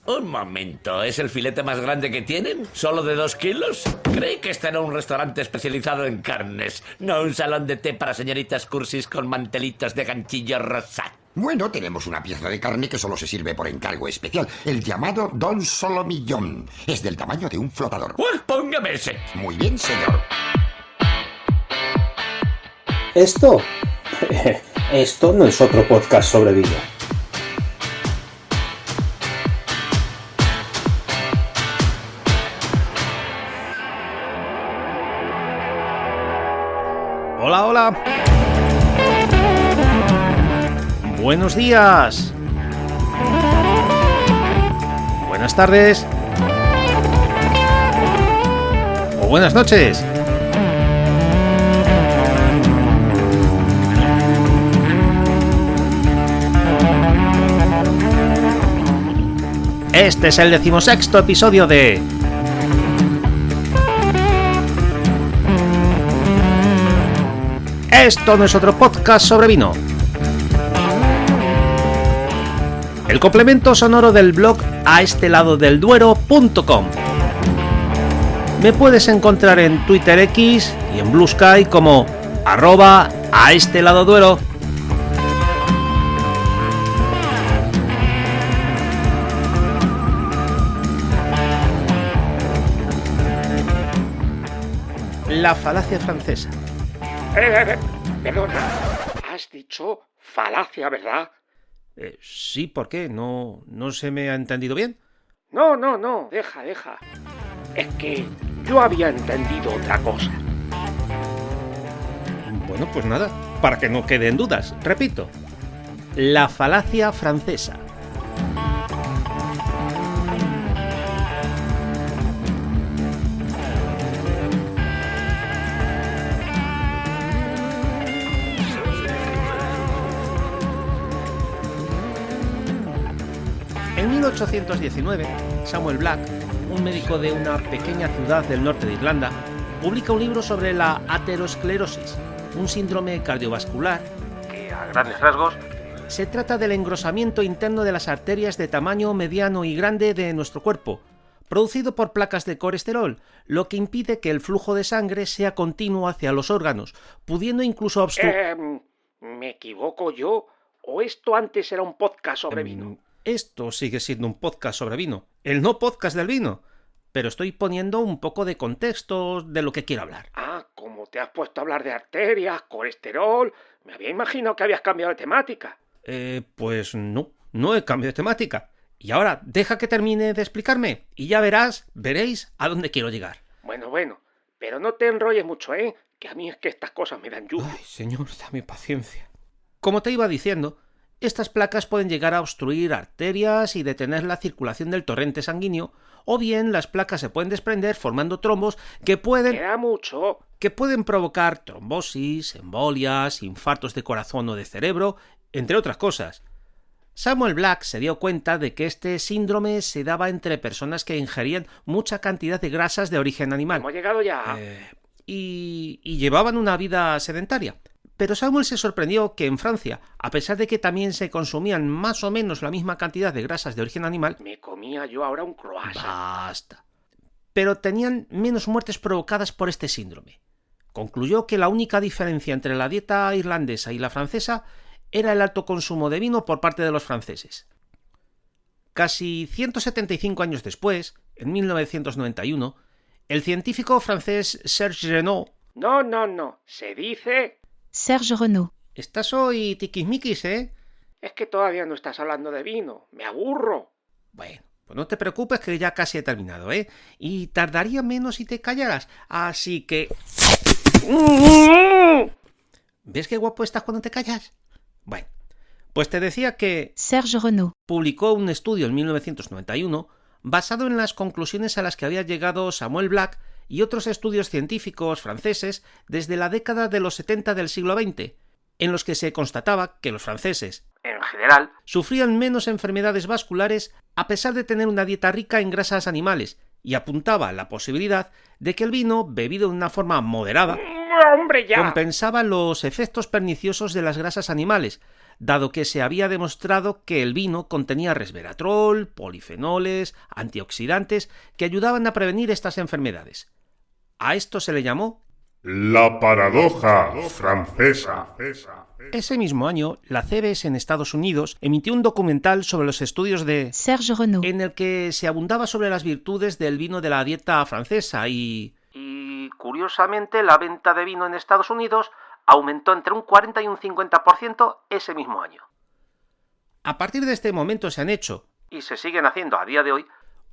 Un momento, ¿es el filete más grande que tienen? ¿Solo de 2 kilos? Creí que este era un restaurante especializado en carnes, no un salón de té para señoritas cursis con mantelitos de ganchillo rosa. Bueno, tenemos una pieza de carne que solo se sirve por encargo especial, el llamado Don Solomillón. Es del tamaño de un flotador. Pues póngame ese. Muy bien, señor. Esto no es otro podcast sobre vino. Hola, hola. Buenos días. Buenas tardes. O buenas noches. Este es el 16º episodio de... Esto no es otro podcast sobre vino. El complemento sonoro del blog aesteladodelduero.com. Me puedes encontrar en Twitter X y en Blue Sky como @aesteladoduero. La falacia francesa. Perdona, has dicho falacia, ¿verdad? Sí, ¿por qué? ¿No se me ha entendido bien? No, deja. Es que yo había entendido otra cosa. Bueno, pues nada, para que no queden dudas, repito. La falacia francesa. En 1819, Samuel Black, un médico de una pequeña ciudad del norte de Irlanda, publica un libro sobre la aterosclerosis, un síndrome cardiovascular que, a grandes rasgos, se trata del engrosamiento interno de las arterias de tamaño mediano y grande de nuestro cuerpo, producido por placas de colesterol, lo que impide que el flujo de sangre sea continuo hacia los órganos, pudiendo incluso obstruir... ¿Me equivoco yo? ¿O esto antes era un podcast sobre vino? Esto sigue siendo un podcast sobre vino, el no podcast del vino, pero estoy poniendo un poco de contexto de lo que quiero hablar. Ah, como te has puesto a hablar de arterias, colesterol, me había imaginado que habías cambiado de temática. Pues no he cambiado de temática. Y ahora deja que termine de explicarme y ya veréis a dónde quiero llegar. Bueno, pero no te enrolles mucho, que a mí es que estas cosas me dan lluvia. Ay, señor, dame paciencia. Como te iba diciendo, estas placas pueden llegar a obstruir arterias y detener la circulación del torrente sanguíneo, o bien las placas se pueden desprender formando trombos que pueden provocar trombosis, embolias, infartos de corazón o de cerebro, entre otras cosas. Samuel Black se dio cuenta de que este síndrome se daba entre personas que ingerían mucha cantidad de grasas de origen animal. ¿Hemos llegado ya? Y llevaban una vida sedentaria. Pero Samuel se sorprendió que en Francia, a pesar de que también se consumían más o menos la misma cantidad de grasas de origen animal... Me comía yo ahora un croissant. Basta. Pero tenían menos muertes provocadas por este síndrome. Concluyó que la única diferencia entre la dieta irlandesa y la francesa era el alto consumo de vino por parte de los franceses. Casi 175 años después, en 1991, el científico francés Serge Renaud... No, se dice... Serge Renaud. Estás hoy tiquismiquis, ¿eh? Es que todavía no estás hablando de vino. Me aburro. Bueno, pues no te preocupes que ya casi he terminado, ¿eh? Y tardaría menos si te callaras. Así que... ¿Ves qué guapo estás cuando te callas? Bueno, pues te decía que... Serge Renaud publicó un estudio en 1991 basado en las conclusiones a las que había llegado Samuel Black y otros estudios científicos franceses desde la década de los 70 del siglo XX, en los que se constataba que los franceses, en general, sufrían menos enfermedades vasculares a pesar de tener una dieta rica en grasas animales, y apuntaba la posibilidad de que el vino, bebido de una forma moderada, ¡Hombre, ya! compensaba los efectos perniciosos de las grasas animales, dado que se había demostrado que el vino contenía resveratrol, polifenoles, antioxidantes que ayudaban a prevenir estas enfermedades. A esto se le llamó la paradoja francesa. Ese mismo año, la CBS en Estados Unidos emitió un documental sobre los estudios de Serge Renaud, en el que se abundaba sobre las virtudes del vino de la dieta francesa y curiosamente, la venta de vino en Estados Unidos aumentó entre un 40 y un 50% ese mismo año. A partir de este momento se han hecho, y se siguen haciendo a día de hoy,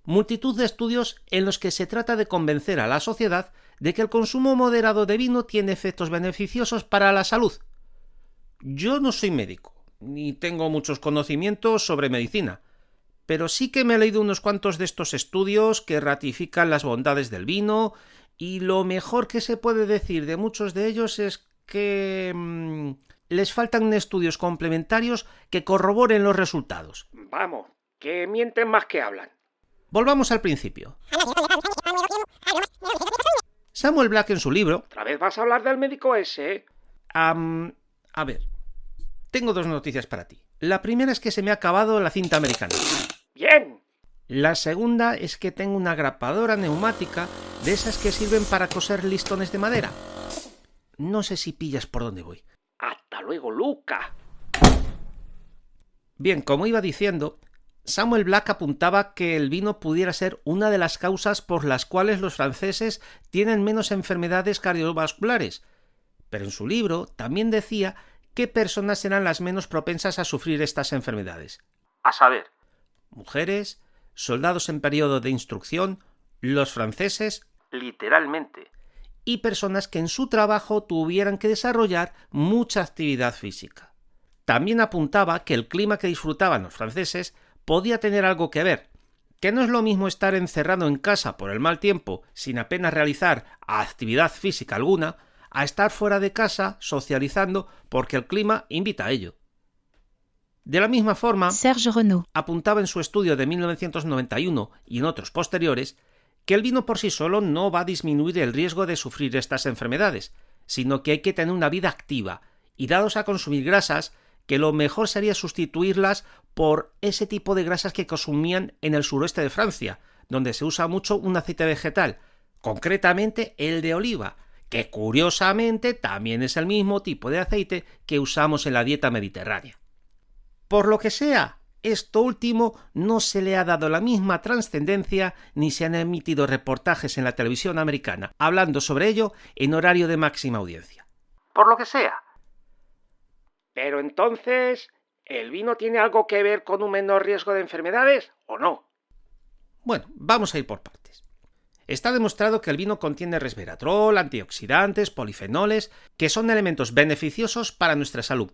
multitud de estudios en los que se trata de convencer a la sociedad de que el consumo moderado de vino tiene efectos beneficiosos para la salud. Yo no soy médico, ni tengo muchos conocimientos sobre medicina, pero sí que me he leído unos cuantos de estos estudios que ratifican las bondades del vino, y lo mejor que se puede decir de muchos de ellos es que les faltan estudios complementarios que corroboren los resultados. Vamos, que mienten más que hablan. Volvamos al principio. Samuel Black en su libro... ¿Otra vez vas a hablar del médico ese? A ver, tengo dos noticias para ti. La primera es que se me ha acabado la cinta americana. ¡Bien! La segunda es que tengo una grapadora neumática de esas que sirven para coser listones de madera. No sé si pillas por dónde voy. ¡Hasta luego, Luca! Bien, como iba diciendo, Samuel Black apuntaba que el vino pudiera ser una de las causas por las cuales los franceses tienen menos enfermedades cardiovasculares. Pero en su libro también decía qué personas eran las menos propensas a sufrir estas enfermedades. A saber, mujeres, soldados en periodo de instrucción, los franceses, literalmente, y personas que en su trabajo tuvieran que desarrollar mucha actividad física. También apuntaba que el clima que disfrutaban los franceses podía tener algo que ver, que no es lo mismo estar encerrado en casa por el mal tiempo sin apenas realizar actividad física alguna, a estar fuera de casa socializando porque el clima invita a ello. De la misma forma, Serge Renaud apuntaba en su estudio de 1991 y en otros posteriores que el vino por sí solo no va a disminuir el riesgo de sufrir estas enfermedades, sino que hay que tener una vida activa y dados a consumir grasas, que lo mejor sería sustituirlas por ese tipo de grasas que consumían en el suroeste de Francia, donde se usa mucho un aceite vegetal, concretamente el de oliva, que curiosamente también es el mismo tipo de aceite que usamos en la dieta mediterránea. Por lo que sea, esto último no se le ha dado la misma trascendencia ni se han emitido reportajes en la televisión americana hablando sobre ello en horario de máxima audiencia. Por lo que sea. Pero entonces, ¿el vino tiene algo que ver con un menor riesgo de enfermedades o no? Bueno, vamos a ir por partes. Está demostrado que el vino contiene resveratrol, antioxidantes, polifenoles, que son elementos beneficiosos para nuestra salud.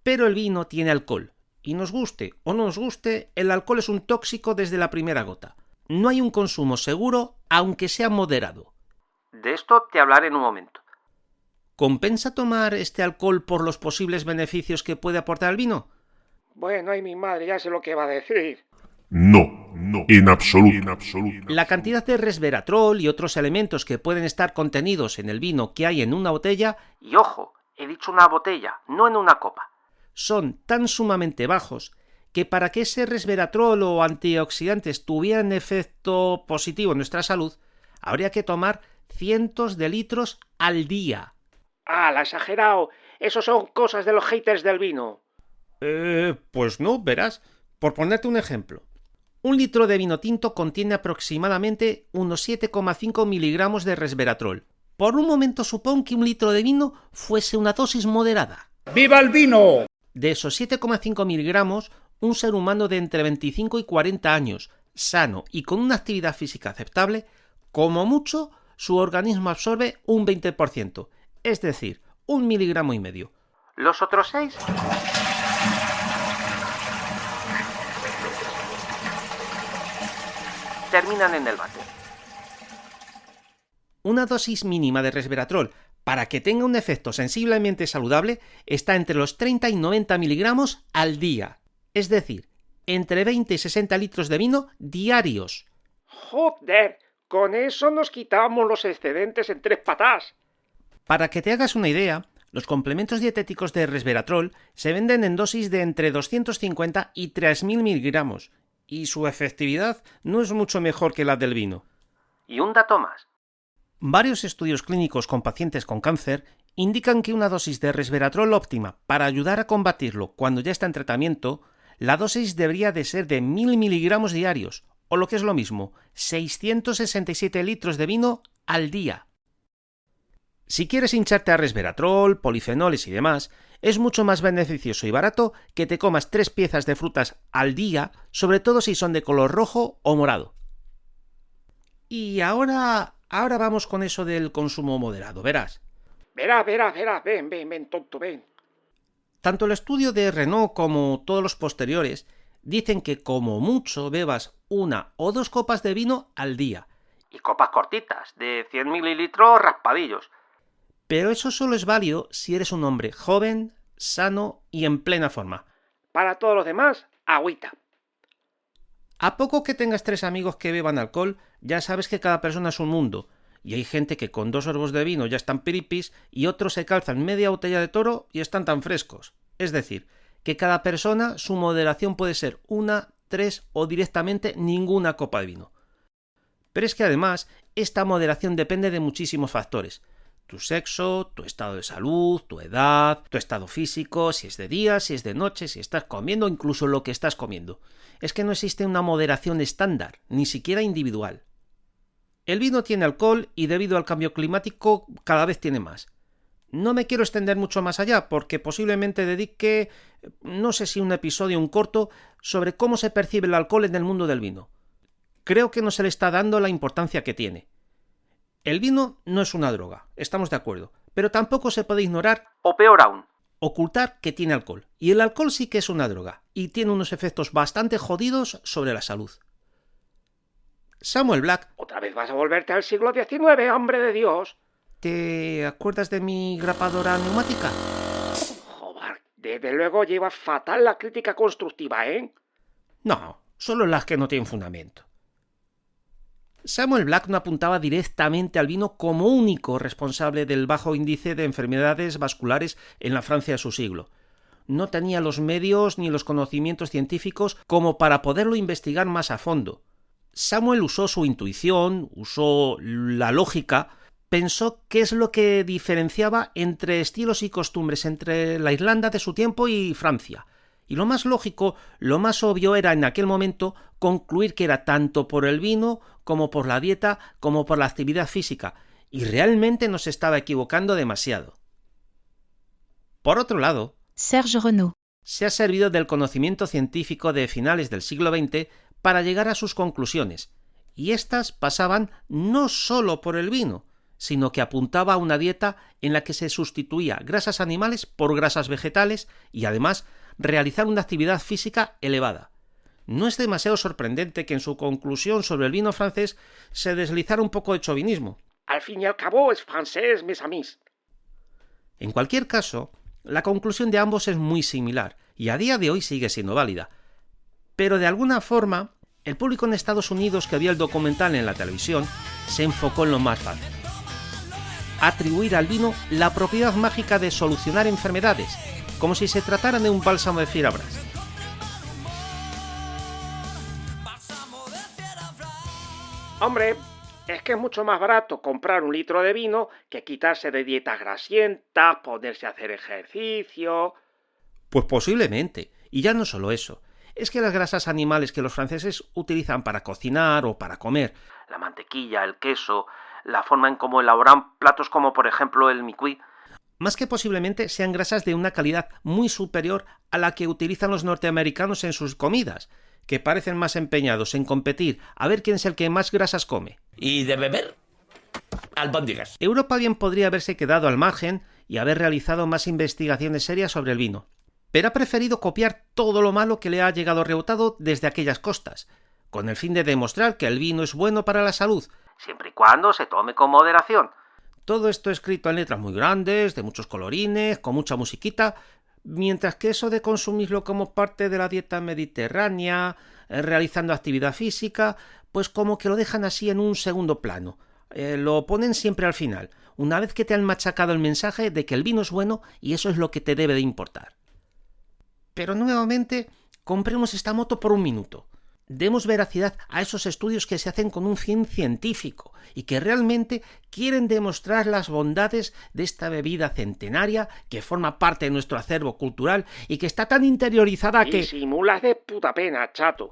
Pero el vino tiene alcohol. Y nos guste o no nos guste, el alcohol es un tóxico desde la primera gota. No hay un consumo seguro, aunque sea moderado. De esto te hablaré en un momento. ¿Compensa tomar este alcohol por los posibles beneficios que puede aportar el vino? Bueno, ay mi madre, ya sé lo que va a decir. No, en absoluto. La cantidad de resveratrol y otros elementos que pueden estar contenidos en el vino que hay en una botella, y ojo, he dicho una botella, no en una copa, son tan sumamente bajos que para que ese resveratrol o antioxidantes tuvieran efecto positivo en nuestra salud, habría que tomar cientos de litros al día. ¡Ah, la exagerado! Esos son cosas de los haters del vino. Pues no, verás. Por ponerte un ejemplo, un litro de vino tinto contiene aproximadamente unos 7,5 miligramos de resveratrol. Por un momento supón que un litro de vino fuese una dosis moderada. ¡Viva el vino! De esos 7,5 miligramos, un ser humano de entre 25 y 40 años, sano y con una actividad física aceptable, como mucho, su organismo absorbe un 20%, es decir, 1,5 miligramos. Los otros 6... terminan en el váter. Una dosis mínima de resveratrol para que tenga un efecto sensiblemente saludable está entre los 30 y 90 miligramos al día, es decir, entre 20 y 60 litros de vino diarios. ¡Joder! Con eso nos quitamos los excedentes en 3 patas. Para que te hagas una idea, Los complementos dietéticos de resveratrol se venden en dosis de entre 250 y 3.000 miligramos, y su efectividad no es mucho mejor que la del vino. Y un dato más. Varios estudios clínicos con pacientes con cáncer indican que una dosis de resveratrol óptima para ayudar a combatirlo cuando ya está en tratamiento, la dosis debería de ser de 1.000 miligramos diarios, o lo que es lo mismo, 667 litros de vino al día. Si quieres hincharte a resveratrol, polifenoles y demás, es mucho más beneficioso y barato que te comas 3 piezas de frutas al día, sobre todo si son de color rojo o morado. Y ahora vamos con eso del consumo moderado, verás. Verás, ven, tonto, ven. Tanto el estudio de Renault como todos los posteriores dicen que como mucho bebas 1 o 2 copas de vino al día. Y copas cortitas, de 100 mililitros raspadillos. Pero eso solo es válido si eres un hombre joven, sano y en plena forma. Para todos los demás, agüita. A poco que tengas 3 amigos que beban alcohol, ya sabes que cada persona es un mundo, y hay gente que con 2 sorbos de vino ya están piripis y otros se calzan media botella de toro y están tan frescos. Es decir, que cada persona su moderación puede ser 1, 3 o directamente ninguna copa de vino. Pero es que además, esta moderación depende de muchísimos factores. Tu sexo, tu estado de salud, tu edad, tu estado físico, si es de día, si es de noche, si estás comiendo, incluso lo que estás comiendo. Es que no existe una moderación estándar, ni siquiera individual. El vino tiene alcohol y debido al cambio climático cada vez tiene más. No me quiero extender mucho más allá porque posiblemente dedique, no sé si un episodio, un corto, sobre cómo se percibe el alcohol en el mundo del vino. Creo que no se le está dando la importancia que tiene. El vino no es una droga, estamos de acuerdo, pero tampoco se puede ignorar, O peor aún, ocultar que tiene alcohol. Y el alcohol sí que es una droga, y tiene unos efectos bastante jodidos sobre la salud. Samuel Black, otra vez vas a volverte al siglo XIX, hombre de Dios. ¿te acuerdas de mi grapadora neumática? Joder, desde luego lleva fatal la crítica constructiva, ¿eh? No, solo las que no tienen fundamento. Samuel Black no apuntaba directamente al vino como único responsable del bajo índice de enfermedades vasculares en la Francia de su siglo. No tenía los medios ni los conocimientos científicos como para poderlo investigar más a fondo. Samuel usó su intuición, usó la lógica, pensó qué es lo que diferenciaba entre estilos y costumbres entre la Irlanda de su tiempo y Francia. Y lo más lógico, lo más obvio era en aquel momento concluir que era tanto por el vino, como por la dieta, como por la actividad física, y realmente nos estaba equivocando demasiado. Por otro lado, Serge Renault. se ha servido del conocimiento científico de finales del siglo XX para llegar a sus conclusiones, y éstas pasaban no solo por el vino, sino que apuntaba a una dieta en la que se sustituía grasas animales por grasas vegetales y además realizar una actividad física elevada. No es demasiado sorprendente que en su conclusión sobre el vino francés se deslizara un poco de chauvinismo. Al fin y al cabo es francés, mes amis. En cualquier caso, la conclusión de ambos es muy similar y a día de hoy sigue siendo válida. Pero de alguna forma, el público en Estados Unidos que vio el documental en la televisión se enfocó en lo más fácil: atribuir al vino la propiedad mágica de solucionar enfermedades, como si se tratara de un bálsamo de fierabrás. Hombre, es que es mucho más barato comprar 1 litro de vino que quitarse de dietas grasientas, ponerse a hacer ejercicio. Pues posiblemente, y ya no solo eso, es que las grasas animales que los franceses utilizan para cocinar o para comer, La mantequilla, el queso, la forma en cómo elaboran platos como por ejemplo el micuí, más que posiblemente sean grasas de una calidad muy superior a la que utilizan los norteamericanos en sus comidas, que parecen más empeñados en competir a ver quién es el que más grasas come. ¿Y de beber? Albóndigas. Europa bien podría haberse quedado al margen y haber realizado más investigaciones serias sobre el vino, pero ha preferido copiar todo lo malo que le ha llegado rebotado desde aquellas costas, con el fin de demostrar que el vino es bueno para la salud, siempre y cuando se tome con moderación. Todo esto escrito en letras muy grandes, de muchos colorines, con mucha musiquita, mientras que eso de consumirlo como parte de la dieta mediterránea, realizando actividad física, pues como que lo dejan así en un segundo plano. Lo ponen siempre al final, una vez que te han machacado el mensaje de que el vino es bueno y eso es lo que te debe de importar. Pero nuevamente, compremos esta moto por un minuto. Demos veracidad a esos estudios que se hacen con un fin científico y que realmente quieren demostrar las bondades de esta bebida centenaria que forma parte de nuestro acervo cultural y que está tan interiorizada que... Y simulas de puta pena, chato.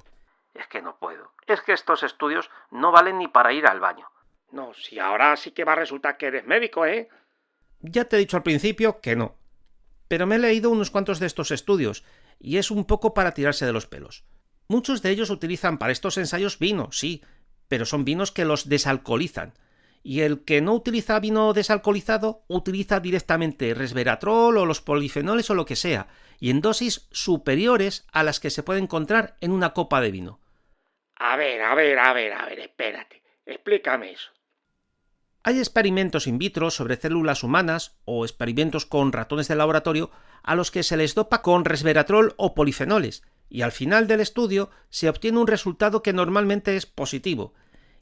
Es que no puedo. Es que estos estudios no valen ni para ir al baño. No, si ahora sí que va a resultar que eres médico, ¿eh? Ya te he dicho al principio que no. Pero me he leído unos cuantos de estos estudios y es un poco para tirarse de los pelos. Muchos de ellos utilizan para estos ensayos vino, sí, pero son vinos que los desalcoholizan. Y el que no utiliza vino desalcoholizado utiliza directamente resveratrol o los polifenoles o lo que sea, y en dosis superiores a las que se puede encontrar en una copa de vino. A ver, espérate. Explícame eso. Hay experimentos in vitro sobre células humanas o experimentos con ratones de laboratorio a los que se les dopa con resveratrol o polifenoles, y al final del estudio se obtiene un resultado que normalmente es positivo.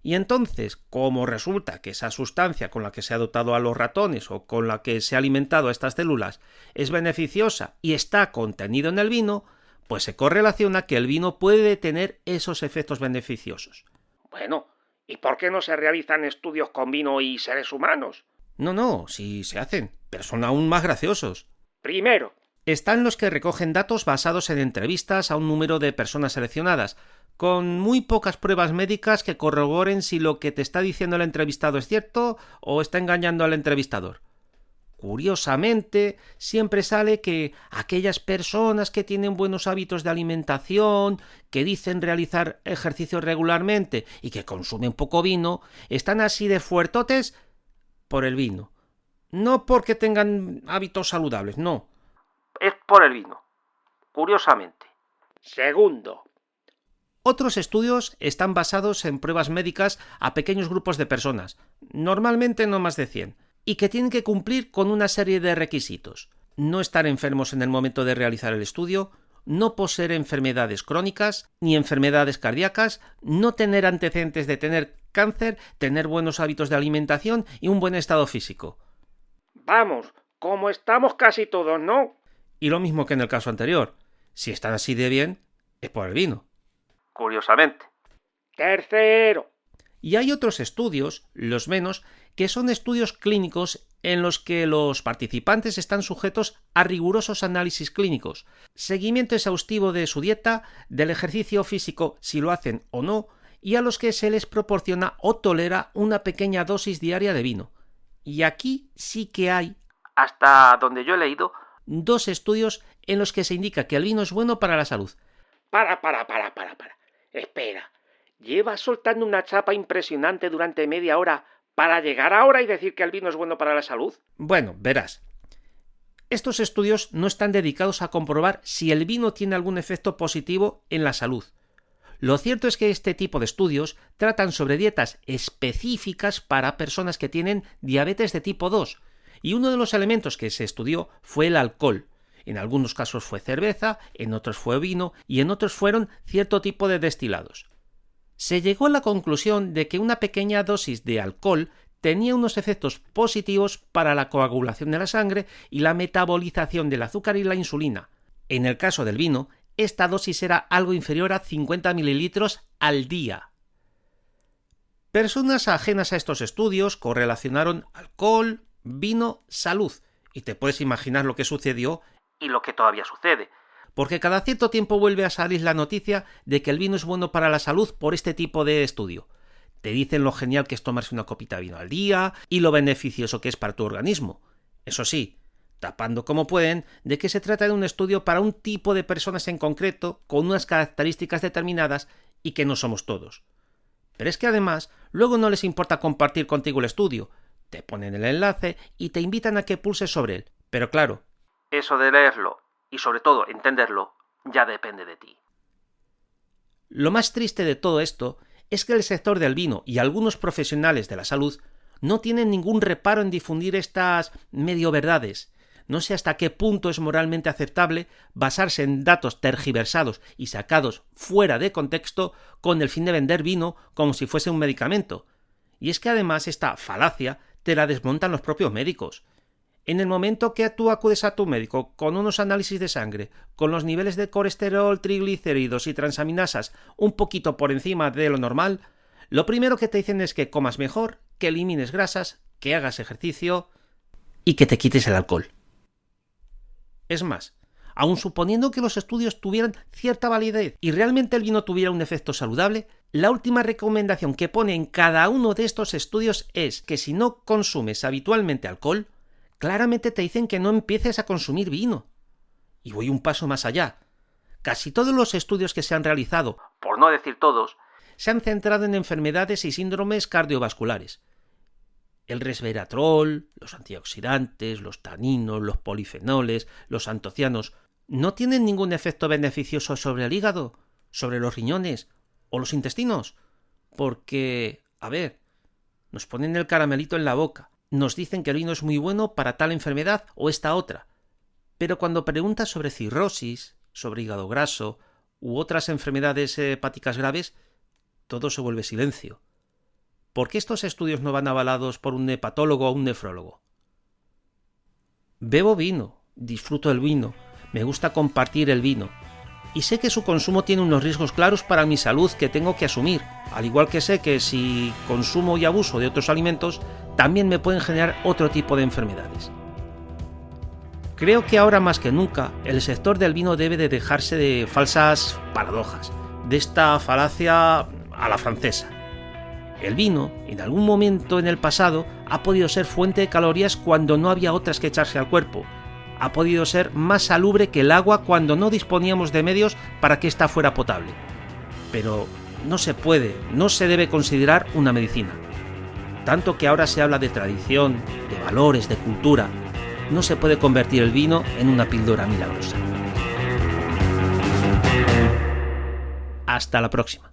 Y entonces, como resulta que esa sustancia con la que se ha dotado a los ratones o con la que se ha alimentado a estas células es beneficiosa y está contenido en el vino, pues se correlaciona que el vino puede tener esos efectos beneficiosos. Bueno, ¿y por qué no se realizan estudios con vino y seres humanos? No, sí se hacen, pero son aún más graciosos. Primero, están los que recogen datos basados en entrevistas a un número de personas seleccionadas, con muy pocas pruebas médicas que corroboren si lo que te está diciendo el entrevistado es cierto o está engañando al entrevistador. Curiosamente, siempre sale que aquellas personas que tienen buenos hábitos de alimentación, que dicen realizar ejercicio regularmente y que consumen poco vino, están así de fuertotes por el vino. No porque tengan hábitos saludables, no. Es por el vino. Curiosamente. Segundo. Otros estudios están basados en pruebas médicas a pequeños grupos de personas, normalmente no más de 100, y que tienen que cumplir con una serie de requisitos. No estar enfermos en el momento de realizar el estudio, no poseer enfermedades crónicas ni enfermedades cardíacas, no tener antecedentes de tener cáncer, tener buenos hábitos de alimentación y un buen estado físico. Vamos, como estamos casi todos, ¿no? Y lo mismo que en el caso anterior. Si están así de bien, es por el vino. Curiosamente. Tercero. Y hay otros estudios, los menos, que son estudios clínicos en los que los participantes están sujetos a rigurosos análisis clínicos, seguimiento exhaustivo de su dieta, del ejercicio físico si lo hacen o no, y a los que se les proporciona o tolera una pequeña dosis diaria de vino. Y aquí sí que hay, hasta donde yo he leído, 2 estudios en los que se indica que el vino es bueno para la salud. Para. Espera. ¿Llevas soltando una chapa impresionante durante media hora para llegar ahora y decir que el vino es bueno para la salud? Bueno, verás. Estos estudios no están dedicados a comprobar si el vino tiene algún efecto positivo en la salud. Lo cierto es que este tipo de estudios tratan sobre dietas específicas para personas que tienen diabetes de tipo 2, y uno de los elementos que se estudió fue el alcohol. En algunos casos fue cerveza, en otros fue vino y en otros fueron cierto tipo de destilados. Se llegó a la conclusión de que una pequeña dosis de alcohol tenía unos efectos positivos para la coagulación de la sangre y la metabolización del azúcar y la insulina. En el caso del vino, esta dosis era algo inferior a 50 mililitros al día. Personas ajenas a estos estudios correlacionaron alcohol, vino, salud, y te puedes imaginar lo que sucedió y lo que todavía sucede. Porque cada cierto tiempo vuelve a salir la noticia de que el vino es bueno para la salud por este tipo de estudio. Te dicen lo genial que es tomarse una copita de vino al día y lo beneficioso que es para tu organismo. Eso sí, tapando como pueden de que se trata de un estudio para un tipo de personas en concreto con unas características determinadas y que no somos todos. Pero es que además luego no les importa compartir contigo el estudio. Te ponen el enlace y te invitan a que pulses sobre él. Pero claro, eso de leerlo y sobre todo entenderlo ya depende de ti. Lo más triste de todo esto es que el sector del vino y algunos profesionales de la salud no tienen ningún reparo en difundir estas medio verdades. No sé hasta qué punto es moralmente aceptable basarse en datos tergiversados y sacados fuera de contexto con el fin de vender vino como si fuese un medicamento. Y es que además esta falacia te la desmontan los propios médicos. En el momento que tú acudes a tu médico con unos análisis de sangre, con los niveles de colesterol, triglicéridos y transaminasas un poquito por encima de lo normal, lo primero que te dicen es que comas mejor, que elimines grasas, que hagas ejercicio y que te quites el alcohol. Es más, aun suponiendo que los estudios tuvieran cierta validez y realmente el vino tuviera un efecto saludable, la última recomendación que pone en cada uno de estos estudios es que si no consumes habitualmente alcohol, claramente te dicen que no empieces a consumir vino. Y voy un paso más allá. Casi todos los estudios que se han realizado, por no decir todos, se han centrado en enfermedades y síndromes cardiovasculares. El resveratrol, los antioxidantes, los taninos, los polifenoles, los antocianos, no tienen ningún efecto beneficioso sobre el hígado, sobre los riñones o los intestinos. Porque, nos ponen el caramelito en la boca, nos dicen que el vino es muy bueno para tal enfermedad o esta otra. Pero cuando preguntas sobre cirrosis, sobre hígado graso u otras enfermedades hepáticas graves, todo se vuelve silencio. ¿Por qué estos estudios no van avalados por un hepatólogo o un nefrólogo? Bebo vino, disfruto el vino, me gusta compartir el vino, y sé que su consumo tiene unos riesgos claros para mi salud que tengo que asumir, al igual que sé que si consumo y abuso de otros alimentos, también me pueden generar otro tipo de enfermedades. Creo que ahora más que nunca, el sector del vino debe de dejarse de falsas paradojas, de esta falacia a la francesa. El vino, en algún momento en el pasado, ha podido ser fuente de calorías cuando no había otras que echarse al cuerpo. Ha podido ser más salubre que el agua cuando no disponíamos de medios para que ésta fuera potable. Pero no se debe considerar una medicina. Tanto que ahora se habla de tradición, de valores, de cultura, no se puede convertir el vino en una píldora milagrosa. Hasta la próxima.